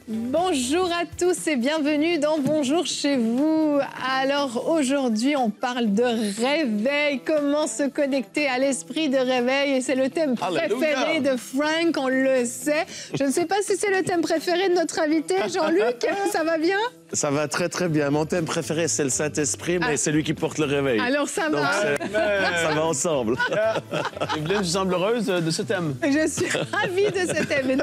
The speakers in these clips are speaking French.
Bonjour à tous et bienvenue dans Bonjour chez vous. Alors aujourd'hui, on parle de réveil, comment se connecter à l'esprit de réveil. Et c'est le thème préféré de Frank, on le sait. Je ne sais pas si c'est le thème préféré de notre invité, Jean-Luc, ça va bien? Ça va très, très bien. Mon thème préféré, c'est le Saint-Esprit, mais c'est lui qui porte le réveil. Alors ça Donc, ça va ensemble. Evelyne, tu sembles heureuse de ce thème. Je suis ravie de ce thème.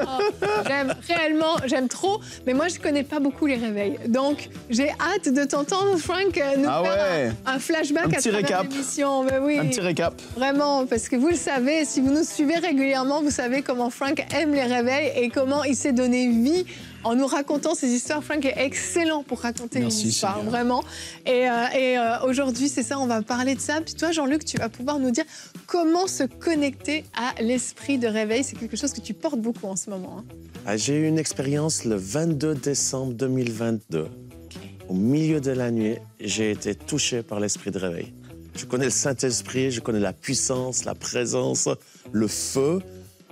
Non, j'aime trop. Mais moi, je ne connais pas beaucoup les réveils. Donc, j'ai hâte de t'entendre, Frank, nous faire un flashback à travers l'émission. Ben oui, un petit récap. Vraiment, parce que vous le savez, si vous nous suivez régulièrement, vous savez comment Frank aime les réveils et comment il s'est donné vie en nous racontant ces histoires. Frank est excellent pour raconter une histoire, vraiment. Et aujourd'hui, c'est ça, on va parler de ça. Puis toi, Jean-Luc, tu vas pouvoir nous dire comment se connecter à l'esprit de réveil. C'est quelque chose que tu portes beaucoup en ce moment. J'ai eu une expérience le 22 décembre 2022. Au milieu de la nuit, j'ai été touché par l'esprit de réveil. Je connais le Saint-Esprit, je connais la puissance, la présence, le feu,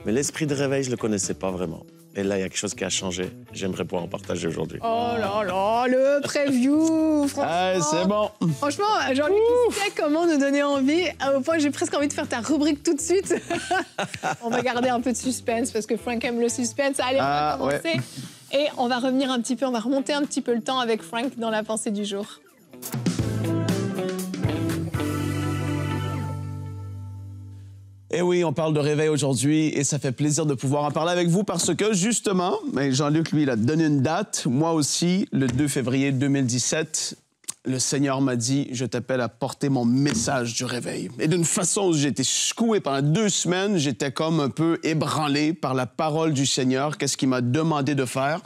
mais l'esprit de réveil, je ne le connaissais pas vraiment. Et là, il y a quelque chose qui a changé. J'aimerais pouvoir en partager aujourd'hui. Oh là là, le preview, franchement. C'est bon. Franchement, Jean-Luc, il sait comment nous donner envie, au point que j'ai presque envie de faire ta rubrique tout de suite. On va garder un peu de suspense, parce que Frank aime le suspense. Allez, on va commencer. Ouais. Et on va revenir un petit peu, on va remonter un petit peu le temps avec Frank dans la pensée du jour. Eh oui, on parle de réveil aujourd'hui et ça fait plaisir de pouvoir en parler avec vous parce que, justement, Jean-Luc, lui, il a donné une date. Moi aussi, le 2 février 2017, le Seigneur m'a dit « Je t'appelle à porter mon message du réveil ». Et d'une façon, j'ai été secoué pendant 2 semaines. J'étais comme un peu ébranlé par la parole du Seigneur, qu'est-ce qu'il m'a demandé de faire.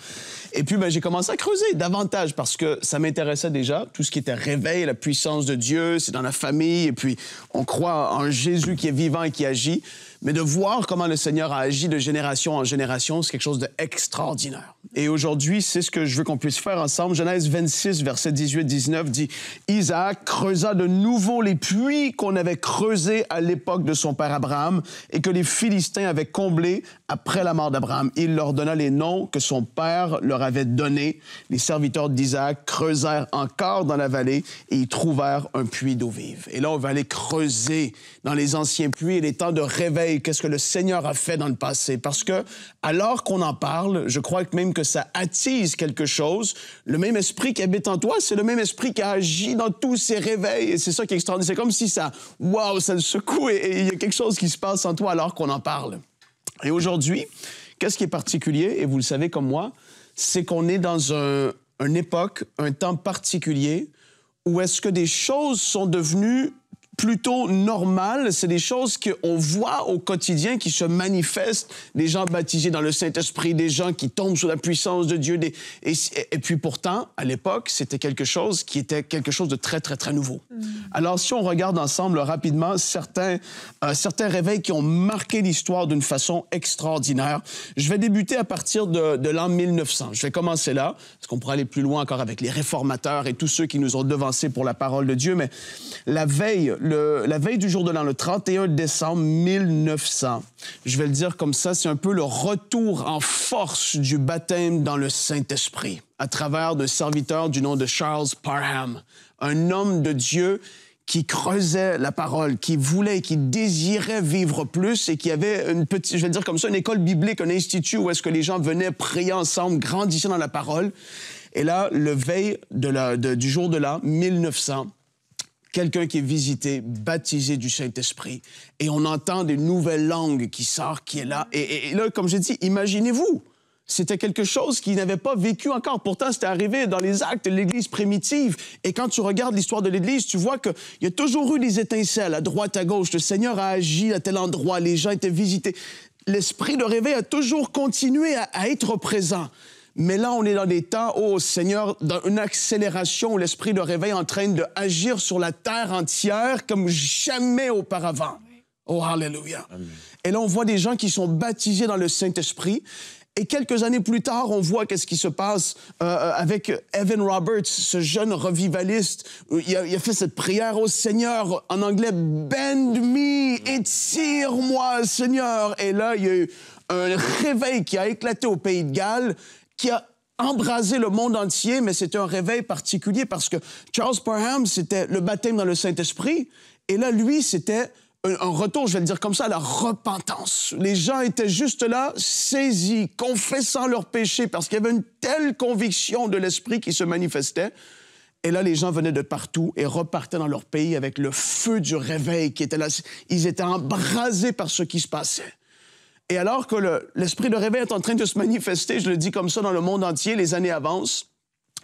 Et puis, j'ai commencé à creuser davantage parce que ça m'intéressait déjà. Tout ce qui était réveil, la puissance de Dieu, c'est dans la famille. Et puis, on croit en Jésus qui est vivant et qui agit. Mais de voir comment le Seigneur a agi de génération en génération, c'est quelque chose d'extraordinaire. Et aujourd'hui, c'est ce que je veux qu'on puisse faire ensemble. Genèse 26, versets 18-19 dit « Isaac creusa de nouveau les puits qu'on avait creusés à l'époque de son père Abraham et que les Philistins avaient comblés après la mort d'Abraham. Il leur donna les noms que son père leur avait donnés. Les serviteurs d'Isaac creusèrent encore dans la vallée et y trouvèrent un puits d'eau vive. » Et là, on va aller creuser dans les anciens puits et les temps de réveil. Qu'est-ce que le Seigneur a fait dans le passé? Parce que, alors qu'on en parle, je crois que même que ça attise quelque chose. Le même esprit qui habite en toi, c'est le même esprit qui a agi dans tous ces réveils. Et c'est ça qui est extraordinaire. C'est comme si ça, wow, ça le secoue et il y a quelque chose qui se passe en toi alors qu'on en parle. Et aujourd'hui, qu'est-ce qui est particulier? Et vous le savez comme moi, c'est qu'on est dans une époque, un temps particulier où est-ce que des choses sont devenues plutôt normales, c'est des choses qu'on voit au quotidien qui se manifestent, des gens baptisés dans le Saint-Esprit, des gens qui tombent sous la puissance de Dieu. Et puis pourtant, à l'époque, c'était quelque chose qui était quelque chose de très, très, très nouveau. Alors, si on regarde ensemble rapidement certains réveils qui ont marqué l'histoire d'une façon extraordinaire, je vais débuter à partir de l'an 1900. Je vais commencer là, parce qu'on pourrait aller plus loin encore avec les réformateurs et tous ceux qui nous ont devancés pour la parole de Dieu, mais la veille du jour de l'an, le 31 décembre 1900, je vais le dire comme ça, c'est un peu le retour en force du baptême dans le Saint-Esprit à travers d'un serviteur du nom de Charles Parham, un homme de Dieu qui creusait la parole, qui voulait, qui désirait vivre plus et qui avait une petite, je vais le dire comme ça, une école biblique, un institut où est-ce que les gens venaient prier ensemble, grandissant dans la parole. Et là, le veille du jour de l'an 1900, quelqu'un qui est visité, baptisé du Saint-Esprit, et on entend des nouvelles langues qui sortent, qui est là. Et là, comme j'ai dit, imaginez-vous, c'était quelque chose qu'il n'avait pas vécu encore. Pourtant, c'était arrivé dans les actes de l'Église primitive. Et quand tu regardes l'histoire de l'Église, tu vois qu'il y a toujours eu des étincelles à droite, à gauche. Le Seigneur a agi à tel endroit, les gens étaient visités. L'esprit de réveil a toujours continué à être présent. Mais là, on est dans des temps, oh Seigneur, dans une accélération où l'esprit de réveil est en train d'agir sur la terre entière comme jamais auparavant. Oh, alléluia. Amen. Et là, on voit des gens qui sont baptisés dans le Saint-Esprit. Et quelques années plus tard, on voit qu'est-ce qui se passe avec Evan Roberts, ce jeune revivaliste. Il a fait cette prière au Seigneur, en anglais, « Bend me étire-moi, Seigneur. Et là, il y a eu un réveil qui a éclaté au pays de Galles, qui a embrasé le monde entier, mais c'était un réveil particulier parce que Charles Parham, c'était le baptême dans le Saint-Esprit. Et là, lui, c'était un retour, je vais le dire comme ça, à la repentance. Les gens étaient juste là, saisis, confessant leurs péchés, parce qu'il y avait une telle conviction de l'Esprit qui se manifestait. Et là, les gens venaient de partout et repartaient dans leur pays avec le feu du réveil qui était là. Ils étaient embrasés par ce qui se passait. Et alors que l'esprit de réveil est en train de se manifester, je le dis comme ça, dans le monde entier, les années avancent.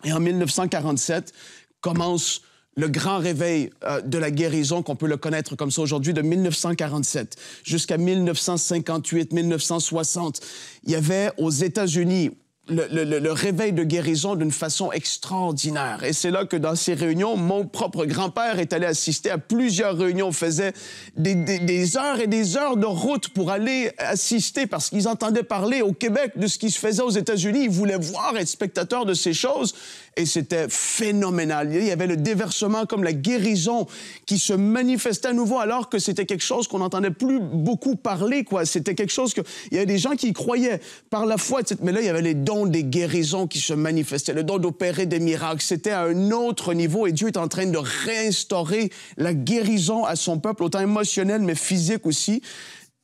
Et en 1947, commence le grand réveil de la guérison, qu'on peut le connaître comme ça aujourd'hui, de 1947 jusqu'à 1958, 1960. Il y avait aux États-Unis le réveil de guérison d'une façon extraordinaire. Et c'est là que dans ces réunions, mon propre grand-père est allé assister à plusieurs réunions. On faisait des heures et des heures de route pour aller assister parce qu'ils entendaient parler au Québec de ce qui se faisait aux États-Unis. Ils voulaient voir, être spectateurs de ces choses. Et c'était phénoménal. Il y avait le déversement comme la guérison qui se manifestait à nouveau alors que c'était quelque chose qu'on n'entendait plus beaucoup parler, quoi. C'était quelque chose que... Il y avait des gens qui y croyaient par la foi, etc. Mais là, il y avait les dons des guérisons qui se manifestaient, le don d'opérer des miracles. C'était à un autre niveau et Dieu est en train de réinstaurer la guérison à son peuple, autant émotionnel, mais physique aussi.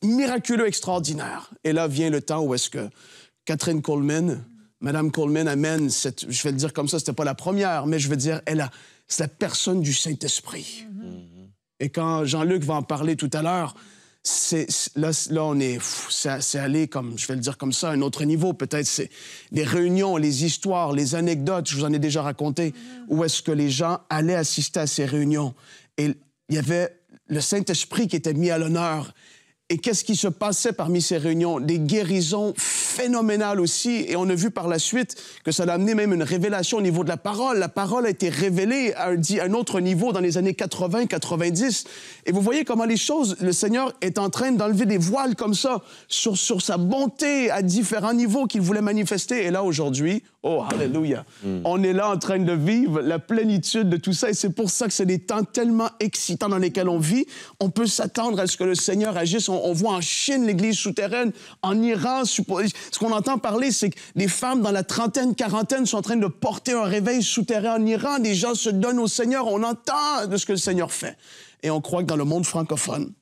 Miraculeux, extraordinaire. Et là vient le temps où est-ce que Kathryn Kuhlman... Madame Kuhlman amène cette, je vais le dire comme ça, c'était pas la première, mais je veux dire, c'est la personne du Saint-Esprit. Mm-hmm. Et quand Jean-Luc va en parler tout à l'heure, là, on est, c'est allé comme, je vais le dire comme ça, à un autre niveau. Peut-être c'est les réunions, les histoires, les anecdotes, je vous en ai déjà raconté, où est-ce que les gens allaient assister à ces réunions. Et il y avait le Saint-Esprit qui était mis à l'honneur. Et qu'est-ce qui se passait parmi ces réunions? Des guérisons phénoménales aussi. Et on a vu par la suite que ça a amené même une révélation au niveau de la parole. La parole a été révélée à un autre niveau dans les années 80, 90. Et vous voyez comment les choses, le Seigneur est en train d'enlever des voiles comme ça sur sa bonté à différents niveaux qu'il voulait manifester. Et là, aujourd'hui, oh, alléluia, on est là en train de vivre la plénitude de tout ça. Et c'est pour ça que c'est des temps tellement excitants dans lesquels on vit. On peut s'attendre à ce que le Seigneur agisse. On voit en Chine l'Église souterraine, en Iran. Ce qu'on entend parler, c'est que des femmes dans la trentaine, quarantaine sont en train de porter un réveil souterrain en Iran. Des gens se donnent au Seigneur. On entend de ce que le Seigneur fait. Et on croit que dans le monde francophone,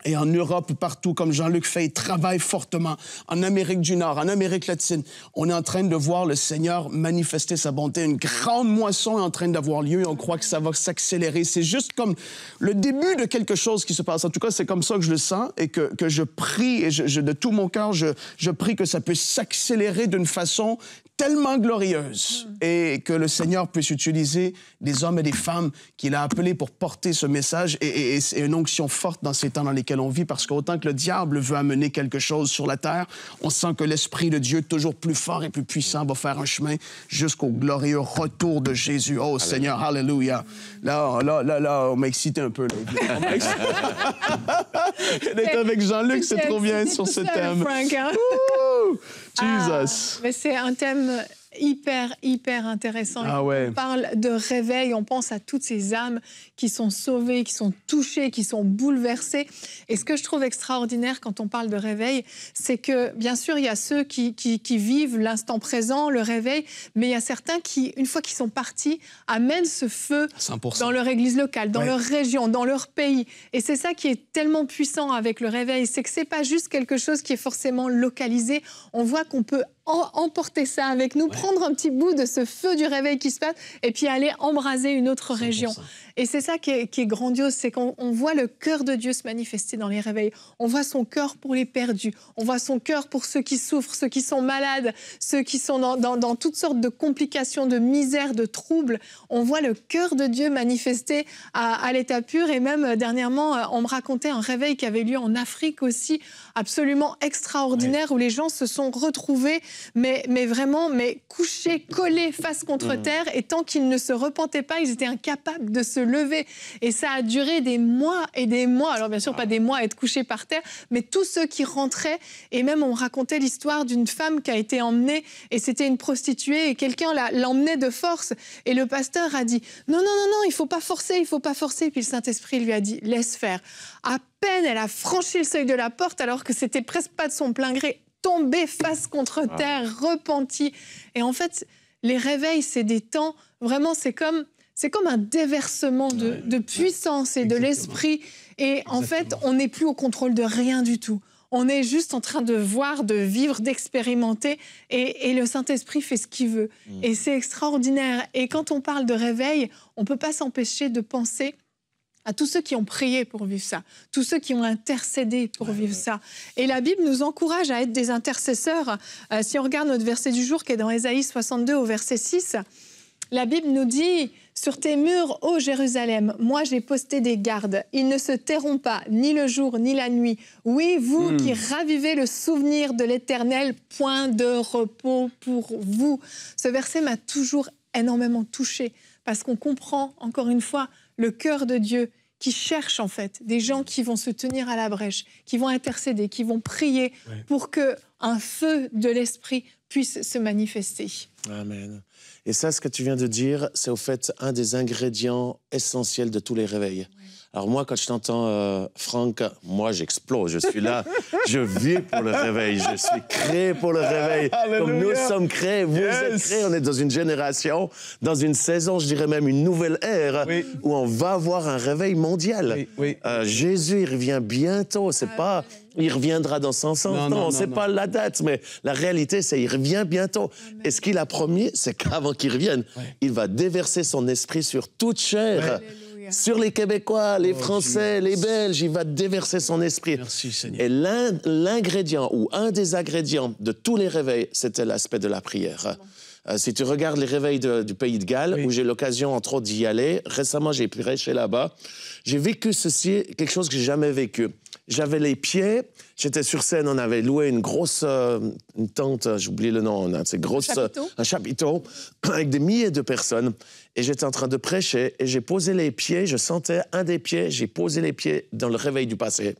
et en Europe, partout, comme Jean-Luc fait, il travaille fortement. En Amérique du Nord, en Amérique latine, on est en train de voir le Seigneur manifester sa bonté. Une grande moisson est en train d'avoir lieu et on croit que ça va s'accélérer. C'est juste comme le début de quelque chose qui se passe. En tout cas, c'est comme ça que je le sens et que je prie, et de tout mon cœur, je prie que ça puisse s'accélérer d'une façon tellement glorieuse et que le Seigneur puisse utiliser des hommes et des femmes qu'il a appelés pour porter ce message et une onction forte dans ces temps dans lesquels on vit, parce qu'autant que le diable veut amener quelque chose sur la terre, on sent que l'Esprit de Dieu, toujours plus fort et plus puissant, va faire un chemin jusqu'au glorieux retour de Jésus. Oh, Seigneur, alléluia. Là, on m'a excité un peu. D'être avec Jean-Luc, c'est trop bien sur ce thème. Frank, hein? Jesus. Mais c'est un thème hyper intéressant. Ah ouais. On parle de réveil, on pense à toutes ces âmes qui sont sauvées, qui sont touchées, qui sont bouleversées. Et ce que je trouve extraordinaire quand on parle de réveil, c'est que, bien sûr, il y a ceux qui vivent l'instant présent, le réveil, mais il y a certains qui, une fois qu'ils sont partis, amènent ce feu 100%. Dans leur église locale, dans leur région, dans leur pays. Et c'est ça qui est tellement puissant avec le réveil, c'est que c'est pas juste quelque chose qui est forcément localisé. On voit qu'on peut emporter ça avec nous, prendre un petit bout de ce feu du réveil qui se passe et puis aller embraser une autre région. 100%. Et c'est ça qui est grandiose, c'est qu'on voit le cœur de Dieu se manifester dans les réveils. On voit son cœur pour les perdus, on voit son cœur pour ceux qui souffrent, ceux qui sont malades, ceux qui sont dans toutes sortes de complications, de misères, de troubles. On voit le cœur de Dieu manifester à l'état pur. Et même dernièrement, on me racontait un réveil qui avait lieu en Afrique aussi, absolument extraordinaire, où les gens se sont retrouvés mais vraiment couchés, collés face contre terre. Et tant qu'ils ne se repentaient pas, ils étaient incapables de se lever. Et ça a duré des mois et des mois. Alors bien sûr, pas des mois à être couchés par terre, mais tous ceux qui rentraient. Et même, on racontait l'histoire d'une femme qui a été emmenée, et c'était une prostituée, et quelqu'un l'emmenait de force. Et le pasteur a dit « Non, il faut pas forcer, il faut pas forcer. » Puis le Saint-Esprit lui a dit « Laisse faire. » À peine elle a franchi le seuil de la porte, alors que c'était presque pas de son plein gré, tombée face contre terre, repentie. Et en fait, les réveils, c'est des temps, vraiment, c'est comme un déversement de puissance et de l'esprit. Et en fait, on n'est plus au contrôle de rien du tout. On est juste en train de voir, de vivre, d'expérimenter. Et le Saint-Esprit fait ce qu'il veut. Et c'est extraordinaire. Et quand on parle de réveil, on ne peut pas s'empêcher de penser à tous ceux qui ont prié pour vivre ça, tous ceux qui ont intercédé pour vivre ça. Et la Bible nous encourage à être des intercesseurs. Si on regarde notre verset du jour qui est dans Ésaïe 62 au verset 6, la Bible nous dit « Sur tes murs, ô Jérusalem, moi j'ai posté des gardes. Ils ne se tairont pas, ni le jour, ni la nuit. Oui, vous qui ravivez le souvenir de l'Éternel, point de repos pour vous. » Ce verset m'a toujours énormément touchée, parce qu'on comprend, encore une fois, le cœur de Dieu qui cherche en fait des gens qui vont se tenir à la brèche, qui vont intercéder, qui vont prier pour qu'un feu de l'esprit puisse se manifester. Amen. Et ça, ce que tu viens de dire, c'est au fait un des ingrédients essentiels de tous les réveils. Alors moi, quand je t'entends, Franck, moi j'explose, je suis là, je vis pour le réveil, je suis créé pour le réveil. Comme nous sommes créés, vous êtes créés, on est dans une génération, dans une saison, je dirais même une nouvelle ère, où on va avoir un réveil mondial. Jésus, il revient bientôt, c'est pas... Il reviendra dans 100 ans, on ne sait pas la date, mais la réalité, c'est qu'il revient bientôt. Amen. Et ce qu'il a promis, c'est qu'avant qu'il revienne, il va déverser son esprit sur toute chair. Sur les Québécois, les Français, les Belges, il va déverser son esprit. Merci, Seigneur. Et l'ingrédient, ou un des ingrédients de tous les réveils, c'était l'aspect de la prière. Si tu regardes les réveils du Pays de Galles, où j'ai l'occasion, entre autres, d'y aller, récemment, j'ai prêché là-bas, j'ai vécu ceci, quelque chose que j'ai jamais vécu. J'avais les pieds, j'étais sur scène, on avait loué une grosse une tente, j'oublie le nom, c'est grosse, un chapiteau avec des milliers de personnes. Et j'étais en train de prêcher et j'ai posé les pieds, je sentais un des pieds, j'ai posé les pieds dans le réveil du passé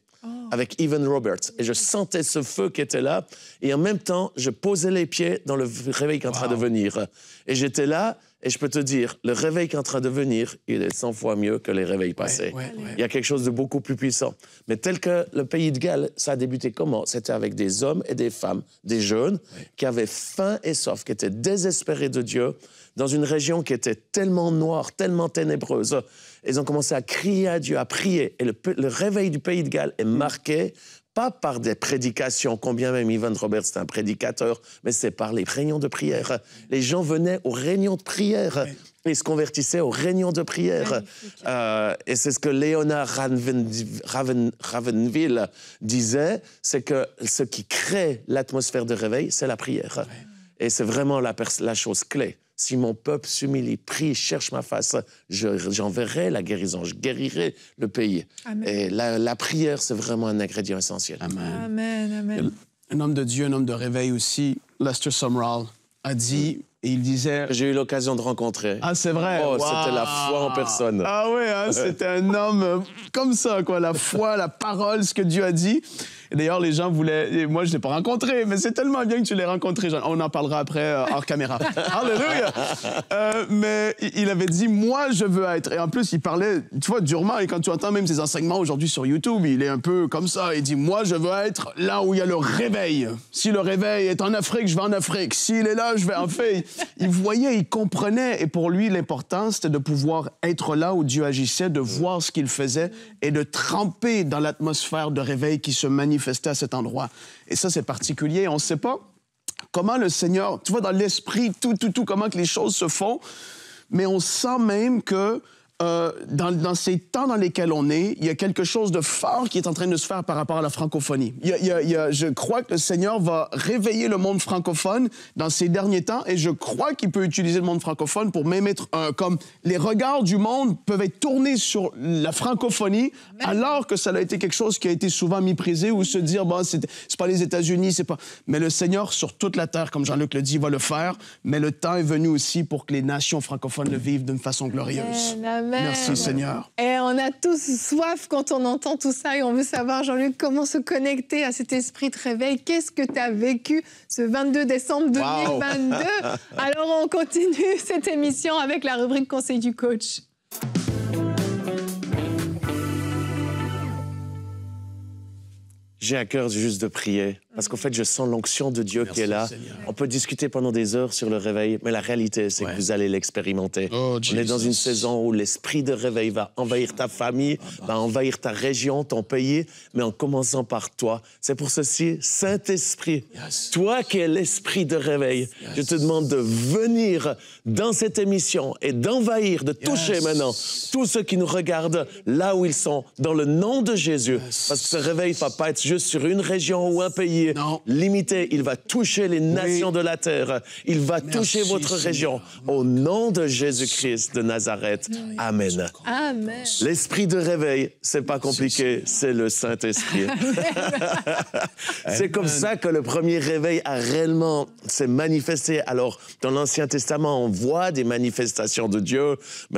avec Evan Roberts. Et je sentais ce feu qui était là. Et en même temps, je posais les pieds dans le réveil qui est en train de venir. Et j'étais là. Et je peux te dire, le réveil qui est en train de venir, il est 100 fois mieux que les réveils passés. Il y a quelque chose de beaucoup plus puissant. Mais tel que le Pays de Galles, ça a débuté comment? C'était avec des hommes et des femmes, des jeunes, qui avaient faim et soif, qui étaient désespérés de Dieu, dans une région qui était tellement noire, tellement ténébreuse. Ils ont commencé à crier à Dieu, à prier. Et le réveil du Pays de Galles est marqué pas par des prédications, combien même Evan Roberts est un prédicateur, mais c'est par les réunions de prière. Les gens venaient aux réunions de prière et se convertissaient aux réunions de prière. Et c'est ce que Léonard Ravenville disait, c'est que ce qui crée l'atmosphère de réveil, c'est la prière. Et c'est vraiment la chose clé. Si mon peuple s'humilie, prie, cherche ma face, j'enverrai la guérison, je guérirai le pays. Amen. Et la prière, c'est vraiment un ingrédient essentiel. Amen. Amen, amen. Un homme de Dieu, un homme de réveil aussi, Lester Sumrall, a dit, et il disait... J'ai eu l'occasion de rencontrer. Ah, c'est vrai? Oh, c'était la foi en personne. Ah oui, hein, c'était un homme comme ça, quoi. La foi, la parole, ce que Dieu a dit. Et d'ailleurs, les gens voulaient... Et moi, je ne l'ai pas rencontré, mais c'est tellement bien que tu l'aies rencontré. On en parlera après, hors caméra. Alléluia! Mais il avait dit, moi, je veux être... Et en plus, il parlait, tu vois, durement. Et quand tu entends même ses enseignements aujourd'hui sur YouTube, il est un peu comme ça. Il dit, moi, je veux être là où il y a le réveil. Si le réveil est en Afrique, je vais en Afrique. S'il est là, je vais en fait. Il voyait, il comprenait. Et pour lui, l'important, c'était de pouvoir être là où Dieu agissait, de voir ce qu'il faisait et de tremper dans l'atmosphère de réveil qui se manifestait à cet endroit. Et ça, c'est particulier. On ne sait pas comment le Seigneur, tu vois, dans l'esprit, tout, comment que les choses se font, mais on sent même que dans ces temps dans lesquels on est, il y a quelque chose de fort qui est en train de se faire par rapport à la francophonie. Je crois que le Seigneur va réveiller le monde francophone dans ces derniers temps et je crois qu'il peut utiliser le monde francophone pour même être comme les regards du monde peuvent être tournés sur la francophonie alors que ça a été quelque chose qui a été souvent méprisé ou se dire, bon, c'est pas les États-Unis, c'est pas... Mais le Seigneur, sur toute la terre, comme Jean-Luc le dit, va le faire, mais le temps est venu aussi pour que les nations francophones le vivent d'une façon glorieuse. Amen. Merci, Seigneur. Et on a tous soif quand on entend tout ça et on veut savoir, Jean-Luc, comment se connecter à cet esprit de réveil. Qu'est-ce que tu as vécu ce 22 décembre 2022? Wow. Alors, on continue cette émission avec la rubrique Conseil du coach. J'ai à cœur juste de prier, parce qu'en fait, je sens l'onction de Dieu qui est là. Seigneur. On peut discuter pendant des heures sur le réveil, mais la réalité, c'est que vous allez l'expérimenter. On est dans une saison où l'esprit de réveil va envahir ta famille, va envahir ta région, ton pays, mais en commençant par toi. C'est pour ceci, Saint-Esprit, toi qui es l'esprit de réveil, je te demande de venir dans cette émission et d'envahir, de toucher maintenant tous ceux qui nous regardent là où ils sont, dans le nom de Jésus. Parce que ce réveil ne va pas être juste sur une région ou un pays limité. Il va toucher les nations de la terre. Il va toucher votre région. Au nom de Jésus-Christ de Nazareth. Amen. Amen. L'esprit de réveil, c'est pas compliqué, c'est le Saint-Esprit. C'est comme ça que le premier réveil a réellement s'est manifesté. Alors, dans l'Ancien Testament, on voit des manifestations de Dieu,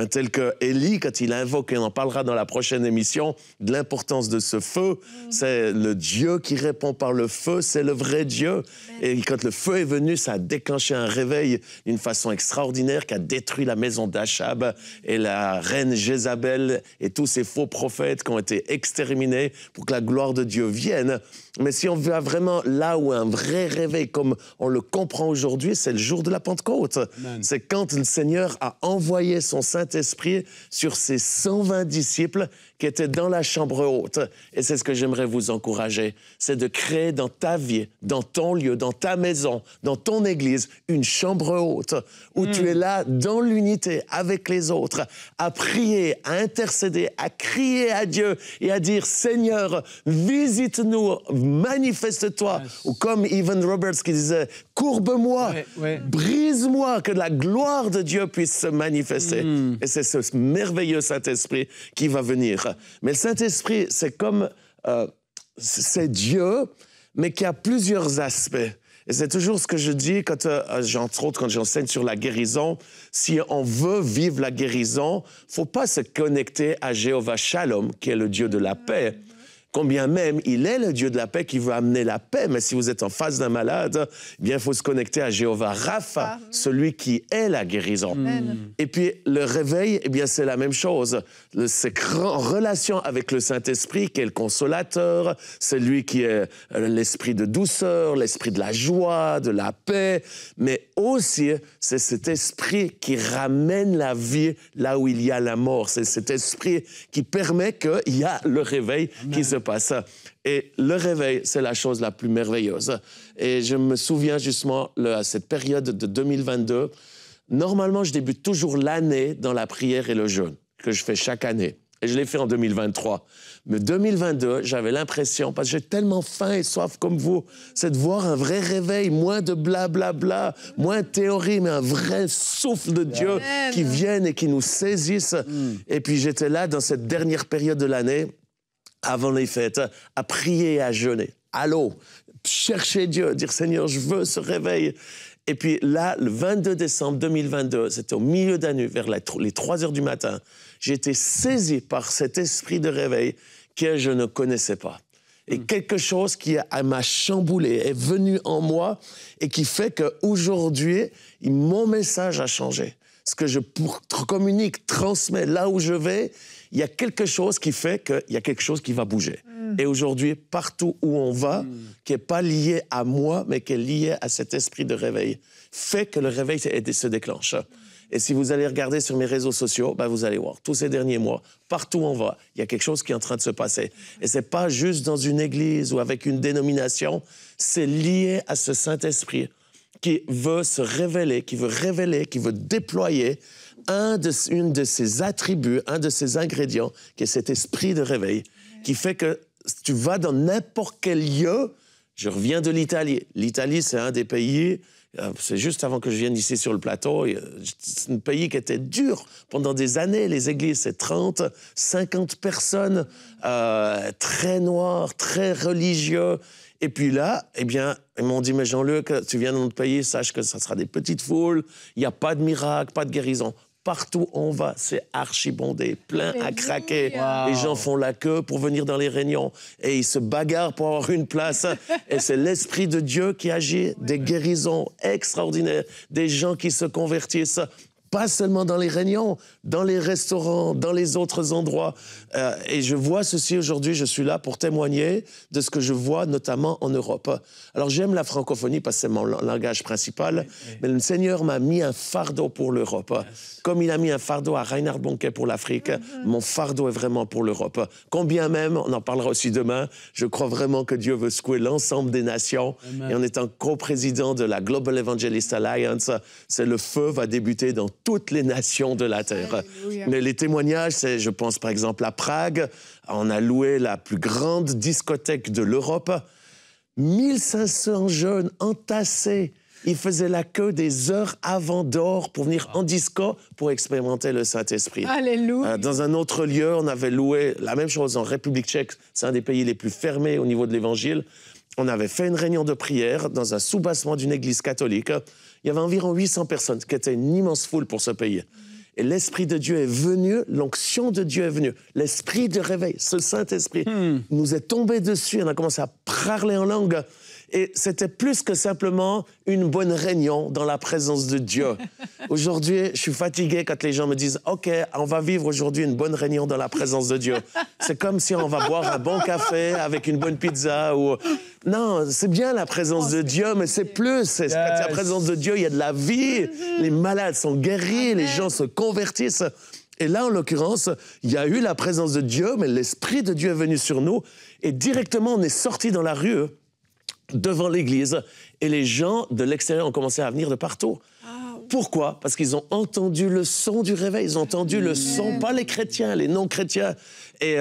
telles que Élie, quand il invoque, et on en parlera dans la prochaine émission, de l'importance de ce feu. C'est le Dieu qui répond par le feu, c'est le vrai Dieu. Et quand le feu est venu, ça a déclenché un réveil d'une façon extraordinaire qui a détruit la maison d'Achab et la reine Jézabel et tous ces faux prophètes qui ont été exterminés pour que la gloire de Dieu vienne. Mais si on va vraiment là où un vrai réveil, comme on le comprend aujourd'hui, c'est le jour de la Pentecôte. Amen. C'est quand le Seigneur a envoyé son Saint-Esprit sur ses 120 disciples qui étaient dans la chambre haute. Et c'est ce que j'aimerais vous encourager, c'est de créer dans ta vie, dans ton lieu, dans ta maison, dans ton église, une chambre haute où tu es là dans l'unité avec les autres, à prier, à intercéder, à crier à Dieu et à dire « Seigneur, visite-nous, manifeste-toi ». Ou comme Evan Roberts qui disait « Courbe-moi, brise-moi, que la gloire de Dieu puisse se manifester ». Et c'est ce merveilleux Saint-Esprit qui va venir. Mais le Saint-Esprit, c'est comme... c'est Dieu, mais qui a plusieurs aspects. Et c'est toujours ce que je dis, quand, entre autres, quand j'enseigne sur la guérison. Si on veut vivre la guérison, il ne faut pas se connecter à Jéhovah Shalom, qui est le Dieu de la paix. Combien même il est le Dieu de la paix qui veut amener la paix. Mais si vous êtes en face d'un malade, eh bien, il faut se connecter à Jéhovah Rapha, celui qui est la guérison. Et puis, le réveil, eh bien, c'est la même chose. C'est en relation avec le Saint-Esprit qui est le consolateur, c'est lui qui est l'esprit de douceur, l'esprit de la joie, de la paix. Mais aussi, c'est cet esprit qui ramène la vie là où il y a la mort. C'est cet esprit qui permet qu'il y a le réveil qui se passe. Et le réveil, c'est la chose la plus merveilleuse. Et je me souviens justement, à cette période de 2022, normalement, je débute toujours l'année dans la prière et le jeûne, que je fais chaque année. Et je l'ai fait en 2023. Mais 2022, j'avais l'impression, parce que j'ai tellement faim et soif comme vous, c'est de voir un vrai réveil, moins de blablabla, moins de théorie, mais un vrai souffle de Dieu qui vienne et qui nous saisisse. Et puis j'étais là dans cette dernière période de l'année, avant les fêtes, à prier et à jeûner. Allô, chercher Dieu, dire Seigneur, je veux ce réveil. Et puis là, le 22 décembre 2022, c'était au milieu de la nuit, vers les 3 heures du matin, j'ai été saisi par cet esprit de réveil que je ne connaissais pas. Et quelque chose qui m'a chamboulé, est venu en moi et qui fait qu'aujourd'hui, mon message a changé. Ce que je communique, transmets là où je vais, il y a quelque chose qui fait qu'il y a quelque chose qui va bouger. Et aujourd'hui, partout où on va, qui n'est pas lié à moi, mais qui est lié à cet esprit de réveil, fait que le réveil se déclenche. Et si vous allez regarder sur mes réseaux sociaux, vous allez voir, tous ces derniers mois, partout où on va, il y a quelque chose qui est en train de se passer. Et ce n'est pas juste dans une église ou avec une dénomination, c'est lié à ce Saint-Esprit qui veut se révéler, qui veut déployer une de ces attributs, un de ces ingrédients, qui est cet esprit de réveil, qui fait que tu vas dans n'importe quel lieu. Je reviens de l'Italie. L'Italie, c'est un des pays, c'est juste avant que je vienne ici sur le plateau, c'est un pays qui était dur pendant des années. Les églises, c'est 30, 50 personnes, très noirs, très religieux. Et puis là, eh bien, ils m'ont dit, mais Jean-Luc, tu viens dans notre pays, sache que ça sera des petites foules, il n'y a pas de miracle, pas de guérison. Partout où on va, c'est archi-bondé, plein à craquer. Wow. Les gens font la queue pour venir dans les réunions et ils se bagarrent pour avoir une place. Et c'est l'Esprit de Dieu qui agit, des guérisons extraordinaires, des gens qui se convertissent. Pas seulement dans les réunions, dans les restaurants, dans les autres endroits. Et je vois ceci aujourd'hui, je suis là pour témoigner de ce que je vois, notamment en Europe. Alors j'aime la francophonie parce que c'est mon langage principal, mais le Seigneur m'a mis un fardeau pour l'Europe. Comme il a mis un fardeau à Reinhard Bonnke pour l'Afrique, mon fardeau est vraiment pour l'Europe. Combien même, on en parlera aussi demain, je crois vraiment que Dieu veut secouer l'ensemble des nations. Amen. Et en étant co-président de la Global Evangelist Alliance, c'est le feu va débuter dans toutes les nations de la terre. Alléluia. Mais les témoignages, c'est, je pense par exemple à Prague, on a loué la plus grande discothèque de l'Europe. 1500 jeunes entassés. Ils faisaient la queue des heures avant d'or pour venir en disco pour expérimenter le Saint-Esprit. Alléluia. Dans un autre lieu, on avait loué la même chose en République tchèque. C'est un des pays les plus fermés au niveau de l'Évangile. On avait fait une réunion de prière dans un soubassement d'une église catholique. Il y avait environ 800 personnes, ce qui était une immense foule pour ce pays. Et l'Esprit de Dieu est venu, l'onction de Dieu est venue. L'Esprit de réveil, ce Saint-Esprit, nous est tombé dessus. On a commencé à parler en langue. Et c'était plus que simplement une bonne réunion dans la présence de Dieu. Aujourd'hui, je suis fatigué quand les gens me disent « OK, on va vivre aujourd'hui une bonne réunion dans la présence de Dieu ». C'est comme si on va boire un bon café avec une bonne pizza ou... Non, c'est bien la présence de Dieu, mais c'est plus. Quand il y a la présence de Dieu, il y a de la vie. Les malades sont guéris, les gens se convertissent. Et là, en l'occurrence, il y a eu la présence de Dieu, mais l'Esprit de Dieu est venu sur nous. Et directement, on est sortis dans la rue, devant l'église, et les gens de l'extérieur ont commencé à venir de partout. Pourquoi? Parce qu'ils ont entendu le son du réveil, ils ont entendu le son, pas les chrétiens, les non-chrétiens. Et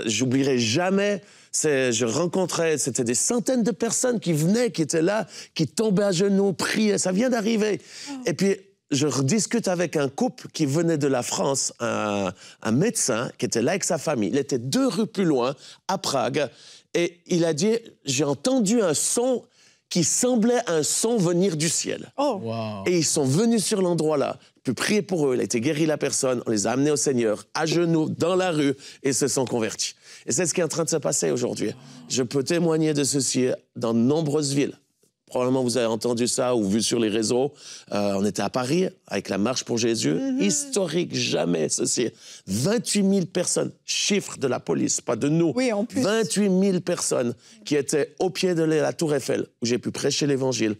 j'oublierai jamais, je rencontrais, c'était des centaines de personnes qui venaient, qui étaient là, qui tombaient à genoux, priaient, ça vient d'arriver. Et puis, je rediscute avec un couple qui venait de la France, un médecin qui était là avec sa famille. Il était 2 rues plus loin, à Prague, et il a dit, j'ai entendu un son qui semblait un son venir du ciel. Oh. Wow. Et ils sont venus sur l'endroit-là. On peut prier pour eux. Il a été guéri la personne. On les a amenés au Seigneur, à genoux, dans la rue, et se sont convertis. Et c'est ce qui est en train de se passer aujourd'hui. Je peux témoigner de ceci dans de nombreuses villes. Probablement, vous avez entendu ça ou vu sur les réseaux. On était à Paris avec la Marche pour Jésus. Historique, jamais ceci. 28 000 personnes, chiffre de la police, pas de nous. Oui, en plus. 28 000 personnes qui étaient au pied de la Tour Eiffel, où j'ai pu prêcher l'Évangile.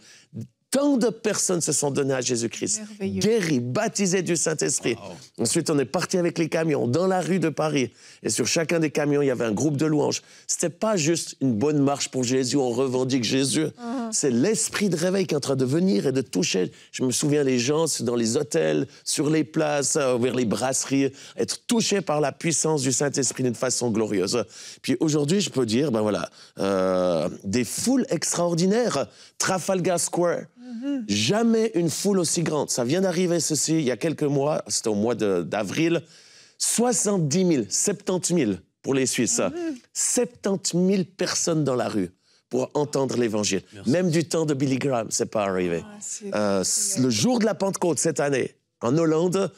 Tant de personnes se sont données à Jésus-Christ, guéries, baptisées du Saint-Esprit. Wow. Ensuite, on est parti avec les camions dans la rue de Paris. Et sur chacun des camions, il y avait un groupe de louanges. C'était pas juste une bonne marche pour Jésus, on revendique Jésus. C'est l'esprit de réveil qui est en train de venir et de toucher. Je me souviens, les gens dans les hôtels, sur les places, vers les brasseries, être touchés par la puissance du Saint-Esprit d'une façon glorieuse. Puis aujourd'hui, je peux dire, ben voilà, des foules extraordinaires. Trafalgar Square. Jamais une foule aussi grande. Ça vient d'arriver, ceci, il y a quelques mois, c'était au mois d'avril, 70 000, 70 000 pour les Suisses. 70 000 personnes dans la rue pour entendre l'Évangile. Même du temps de Billy Graham, c'est pas arrivé. Le jour de la Pentecôte, cette année, en Hollande,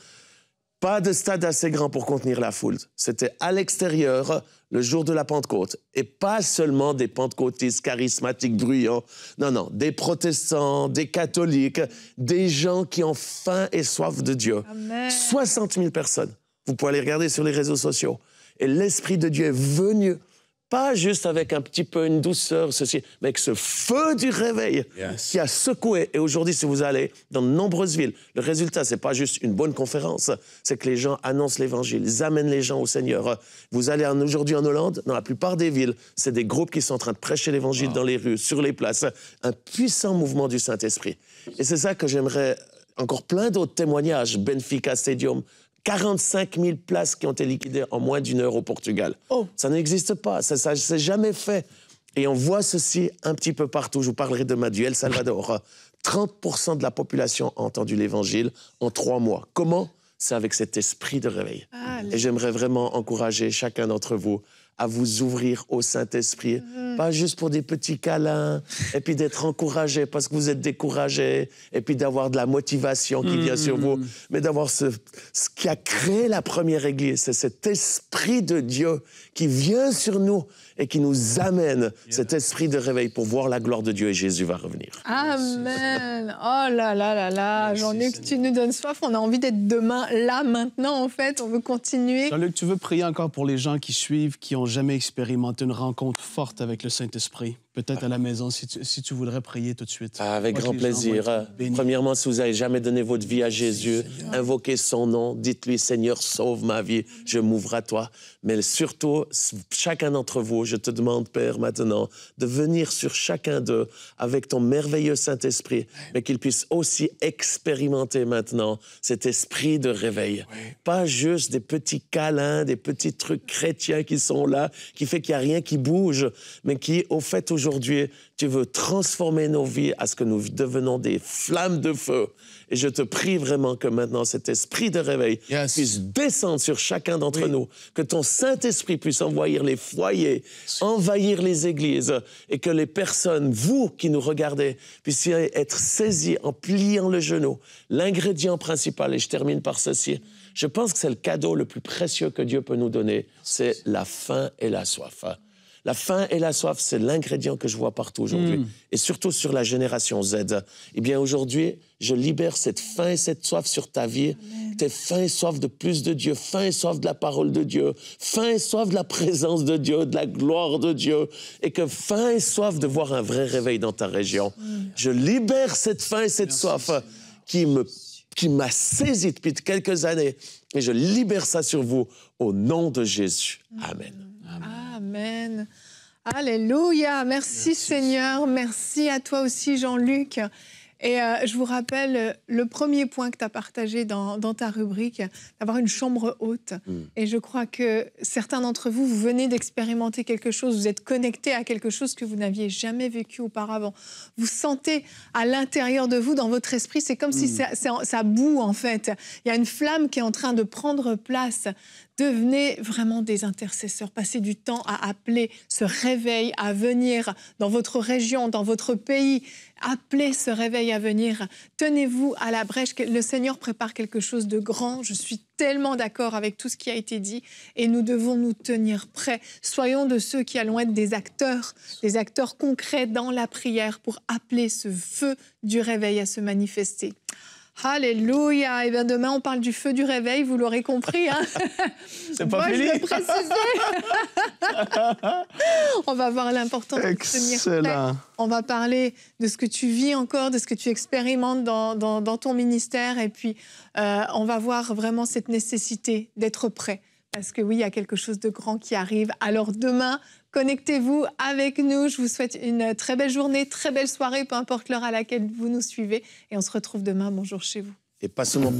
pas de stade assez grand pour contenir la foule. C'était à l'extérieur, le jour de la Pentecôte. Et pas seulement des pentecôtistes charismatiques bruyants. Non, non, des protestants, des catholiques, des gens qui ont faim et soif de Dieu. Amen. 60 000 personnes. Vous pouvez aller regarder sur les réseaux sociaux. Et l'Esprit de Dieu est venu, pas juste avec un petit peu une douceur, ceci, mais avec ce feu du réveil qui a secoué. Et aujourd'hui, si vous allez dans de nombreuses villes, le résultat, c'est pas juste une bonne conférence, c'est que les gens annoncent l'Évangile, ils amènent les gens au Seigneur. Vous allez aujourd'hui en Hollande, dans la plupart des villes, c'est des groupes qui sont en train de prêcher l'Évangile dans les rues, sur les places. Un puissant mouvement du Saint-Esprit. Et c'est ça que j'aimerais encore plein d'autres témoignages. Benfica Stadium, 45 000 places qui ont été liquidées en moins d'1 heure au Portugal. Oh. Ça n'existe pas, ça ne s'est jamais fait. Et on voit ceci un petit peu partout. Je vous parlerai demain du El Salvador. 30% de la population a entendu l'Évangile en 3 mois. Comment? C'est avec cet esprit de réveil. Et j'aimerais vraiment encourager chacun d'entre vous à vous ouvrir au Saint-Esprit, pas juste pour des petits câlins, et puis d'être encouragé parce que vous êtes découragé, et puis d'avoir de la motivation qui vient sur vous, mais d'avoir ce qui a créé la première Église, c'est cet Esprit de Dieu qui vient sur nous et qui nous amène cet esprit de réveil pour voir la gloire de Dieu et Jésus va revenir. Amen. Oh là là là là. Jean-Luc, tu nous donnes soif. On a envie d'être demain, là, maintenant, en fait. On veut continuer. Jean-Luc, tu veux prier encore pour les gens qui suivent, qui n'ont jamais expérimenté une rencontre forte avec le Saint-Esprit? Peut-être à la maison, si tu voudrais prier tout de suite. Avec grand plaisir. Premièrement, si vous n'avez jamais donné votre vie à Jésus, invoquez son nom, dites-lui, Seigneur, sauve ma vie, je m'ouvre à toi. Mais surtout, chacun d'entre vous, je te demande, Père, maintenant, de venir sur chacun d'eux avec ton merveilleux Saint-Esprit, mais qu'ils puissent aussi expérimenter maintenant cet esprit de réveil. Pas juste des petits câlins, des petits trucs chrétiens qui sont là, qui fait qu'il n'y a rien qui bouge, mais qui, au fait, aujourd'hui, tu veux transformer nos vies à ce que nous devenons des flammes de feu. Et je te prie vraiment que maintenant cet esprit de réveil puisse descendre sur chacun d'entre nous, que ton Saint-Esprit puisse envahir les foyers, envahir les églises, et que les personnes, vous qui nous regardez, puissiez être saisis en pliant le genou. L'ingrédient principal, et je termine par ceci, je pense que c'est le cadeau le plus précieux que Dieu peut nous donner, c'est la faim et la soif. La faim et la soif, c'est l'ingrédient que je vois partout aujourd'hui, et surtout sur la génération Z. Eh bien, aujourd'hui, je libère cette faim et cette soif sur ta vie. Tu es faim et soif de plus de Dieu, faim et soif de la parole de Dieu, faim et soif de la présence de Dieu, de la gloire de Dieu, et que faim et soif de voir un vrai réveil dans ta région. Je libère cette faim et cette soif qui m'a saisi depuis quelques années, et je libère ça sur vous au nom de Jésus. Amen. Amen. Alléluia. Merci Seigneur. Merci à toi aussi, Jean-Luc. Et je vous rappelle le premier point que tu as partagé dans ta rubrique, d'avoir une chambre haute. Et je crois que certains d'entre vous, vous venez d'expérimenter quelque chose, vous êtes connectés à quelque chose que vous n'aviez jamais vécu auparavant. Vous sentez à l'intérieur de vous, dans votre esprit, c'est comme si ça bout en fait. Il y a une flamme qui est en train de prendre place. Devenez vraiment des intercesseurs. Passez du temps à appeler ce réveil à venir dans votre région, dans votre pays. Appelez ce réveil à venir. Tenez-vous à la brèche. Le Seigneur prépare quelque chose de grand. Je suis tellement d'accord avec tout ce qui a été dit. Et nous devons nous tenir prêts. Soyons de ceux qui allons être des acteurs concrets dans la prière pour appeler ce feu du réveil à se manifester. Alléluia. Et bien demain, on parle du feu du réveil, vous l'aurez compris. Hein. C'est pas fini. Je vais préciser. On va voir l'importance de tenir prêt. On va parler de ce que tu vis encore, de ce que tu expérimentes dans ton ministère. Et puis, on va voir vraiment cette nécessité d'être prêt. Parce que oui, il y a quelque chose de grand qui arrive. Alors demain, connectez-vous avec nous. Je vous souhaite une très belle journée, très belle soirée, peu importe l'heure à laquelle vous nous suivez. Et on se retrouve demain. Bonjour chez vous. Et pas seulement...